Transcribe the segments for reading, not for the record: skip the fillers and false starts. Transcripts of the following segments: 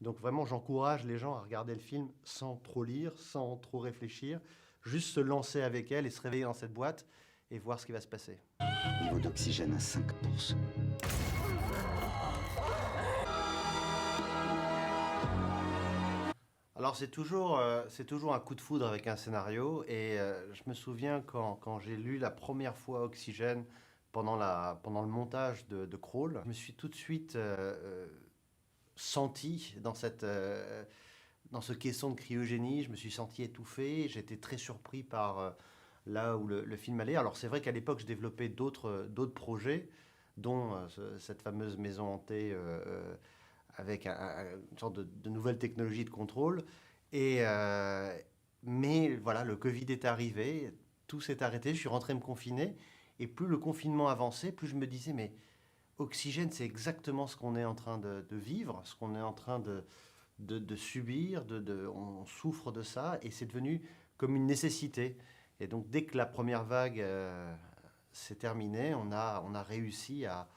Donc vraiment, j'encourage les gens à regarder le film sans trop lire, sans trop réfléchir, juste se lancer avec elle et se réveiller dans cette boîte et voir ce qui va se passer. Niveau d'oxygène à 5%. Alors c'est toujours un coup de foudre avec un scénario et je me souviens quand j'ai lu la première fois Oxygène pendant le montage de Crawl, je me suis tout de suite senti dans ce caisson de cryogénie, je me suis senti étouffé, j'étais très surpris par là où le film allait. Alors c'est vrai qu'à l'époque je développais d'autres projets, dont cette fameuse maison hantée avec une sorte de nouvelle technologie de contrôle. Et, mais voilà, le Covid est arrivé, tout s'est arrêté, je suis rentré me confiner. Et plus le confinement avançait, plus je me disais, mais Oxygène, c'est exactement ce qu'on est en train de vivre, ce qu'on est en train de subir, on souffre de ça, et c'est devenu comme une nécessité. Et donc dès que la première vague s'est terminée, on a réussi à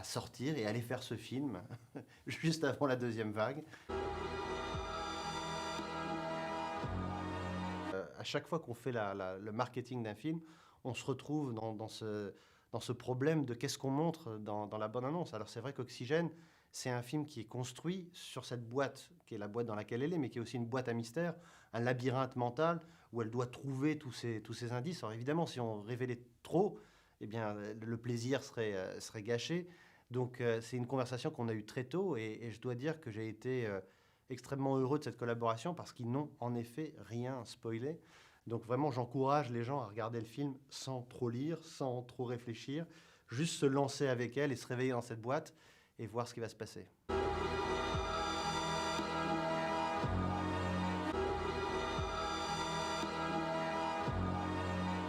sortir et aller faire ce film juste avant la deuxième vague. À chaque fois qu'on fait le marketing d'un film, on se retrouve dans ce problème de qu'est-ce qu'on montre dans la bonne annonce. Alors c'est vrai qu'Oxygène, c'est un film qui est construit sur cette boîte, qui est la boîte dans laquelle elle est, mais qui est aussi une boîte à mystère, un labyrinthe mental où elle doit trouver tous ces indices. Alors évidemment, si on révélait trop, eh bien, le plaisir serait gâché. Donc c'est une conversation qu'on a eue très tôt et je dois dire que j'ai été extrêmement heureux de cette collaboration parce qu'ils n'ont en effet rien spoilé. Donc vraiment, j'encourage les gens à regarder le film sans trop lire, sans trop réfléchir, juste se lancer avec elle et se réveiller dans cette boîte et voir ce qui va se passer.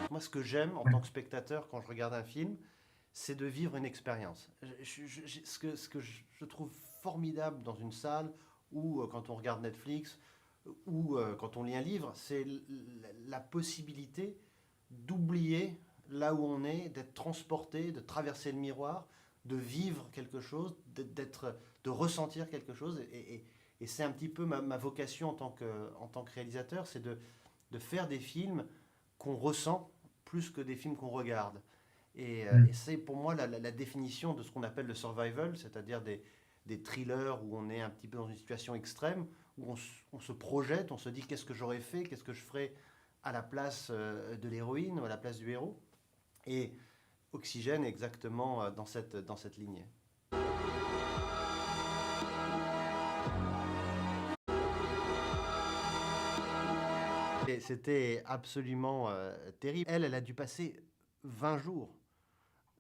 Moi, ce que j'aime en tant que spectateur quand je regarde un film, c'est de vivre une expérience. Ce que je trouve formidable dans une salle ou quand on regarde Netflix ou quand on lit un livre, c'est la possibilité d'oublier là où on est, d'être transporté, de traverser le miroir, de vivre quelque chose, de ressentir quelque chose. Et c'est un petit peu ma vocation en tant que réalisateur, c'est de faire des films qu'on ressent plus que des films qu'on regarde. Et c'est pour moi la définition de ce qu'on appelle le survival, c'est-à-dire des thrillers où on est un petit peu dans une situation extrême, où on se projette, on se dit qu'est-ce que j'aurais fait, qu'est-ce que je ferais à la place de l'héroïne ou à la place du héros. Et Oxygène est exactement dans cette lignée. Et c'était absolument terrible. Elle a dû passer 20 jours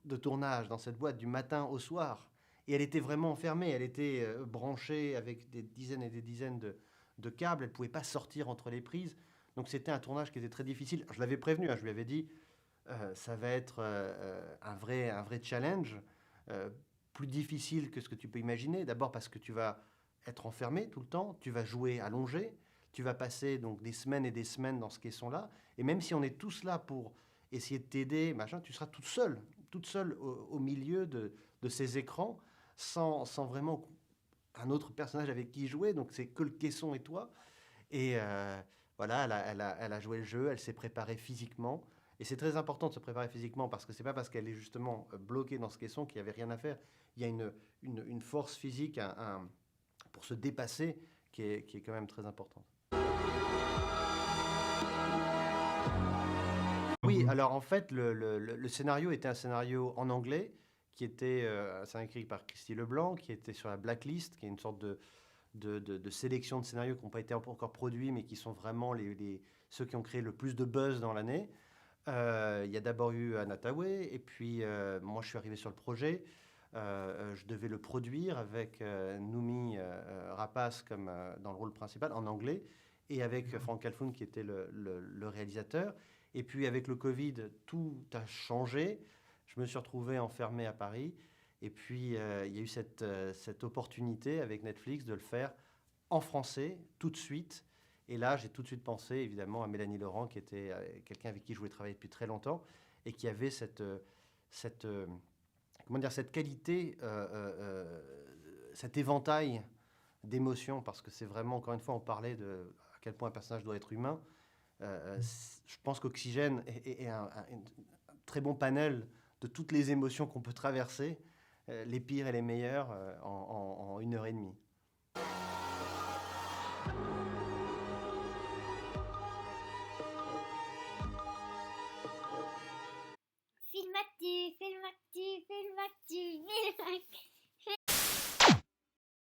de tournage dans cette boîte du matin au soir. Et elle était vraiment enfermée, elle était branchée avec des dizaines et des dizaines de câbles, elle ne pouvait pas sortir entre les prises. Donc c'était un tournage qui était très difficile. Je l'avais prévenu, hein, je lui avais dit, ça va être un vrai challenge, euh, plus difficile que ce que tu peux imaginer. D'abord parce que tu vas être enfermé tout le temps, tu vas jouer allongé, tu vas passer donc des semaines et des semaines dans ce caisson-là. Et même si on est tous là pour essayer de t'aider, machin, tu seras toute seule au milieu de ces écrans, sans vraiment un autre personnage avec qui jouer. Donc c'est que le caisson et toi. Et voilà, elle a joué le jeu, elle s'est préparée physiquement. Et c'est très important de se préparer physiquement parce que c'est pas parce qu'elle est justement bloquée dans ce caisson qu'il n'y avait rien à faire. Il y a une force physique pour se dépasser qui est quand même très importante. Oui, alors en fait, le scénario était un scénario en anglais qui était un scénario écrit par Christy Leblanc, qui était sur la Blacklist, qui est une sorte de sélection de scénarios qui n'ont pas été encore produits, mais qui sont vraiment ceux qui ont créé le plus de buzz dans l'année. Il y a d'abord eu Anna Tawai, et puis moi je suis arrivé sur le projet. Je devais le produire avec Noomi Rapace comme, dans le rôle principal en anglais, et avec Frank Calfoun qui était le réalisateur. Et puis avec le Covid, tout a changé. Je me suis retrouvé enfermé à Paris. Et puis il y a eu cette opportunité avec Netflix de le faire en français tout de suite. Et là, j'ai tout de suite pensé évidemment à Mélanie Laurent, qui était quelqu'un avec qui je voulais travailler depuis très longtemps et qui avait cette, comment dire, cette qualité, cet éventail d'émotions, parce que c'est vraiment, encore une fois, on parlait de à quel point un personnage doit être humain. Je pense qu'Oxygène est un très bon panel de toutes les émotions qu'on peut traverser, les pires et les meilleures, en 1 heure et demie.